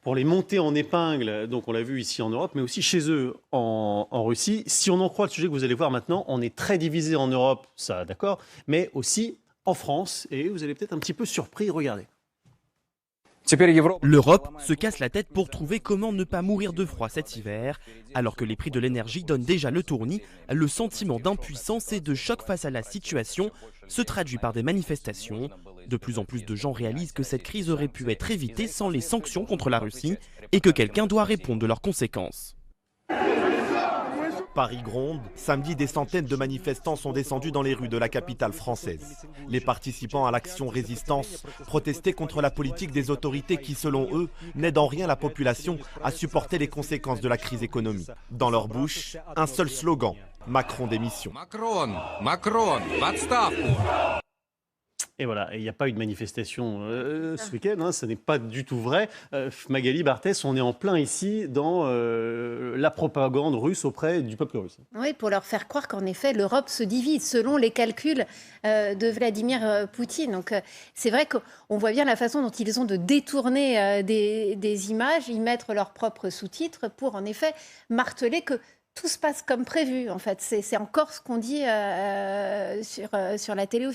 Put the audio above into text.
pour les monter en épingle. Donc on l'a vu ici en Europe, mais aussi chez eux en Russie. Si on en croit le sujet que vous allez voir maintenant, on est très divisé en Europe, ça d'accord, mais aussi en France. Et vous allez peut-être un petit peu surpris, regardez. L'Europe se casse la tête pour trouver comment ne pas mourir de froid cet hiver. Alors que les prix de l'énergie donnent déjà le tournis, le sentiment d'impuissance et de choc face à la situation se traduit par des manifestations. De plus en plus de gens réalisent que cette crise aurait pu être évitée sans les sanctions contre la Russie et que quelqu'un doit répondre de leurs conséquences. Paris gronde. Samedi, des centaines de manifestants sont descendus dans les rues de la capitale française. Les participants à l'action résistance protestaient contre la politique des autorités qui, selon eux, n'aident en rien la population à supporter les conséquences de la crise économique. Dans leur bouche, un seul slogan, Macron démission. Macron, в отставку. Et voilà, il n'y a pas eu de manifestation ce week-end, hein, ce n'est pas du tout vrai. Magali Barthès, on est en plein ici dans la propagande russe auprès du peuple russe. Oui, pour leur faire croire qu'en effet, l'Europe se divise selon les calculs de Vladimir Poutine. Donc c'est vrai qu'on voit bien la façon dont ils ont de détourner des images, y mettre leurs propres sous-titres pour en effet marteler que tout se passe comme prévu. En fait, c'est encore ce qu'on dit sur la télé officielle.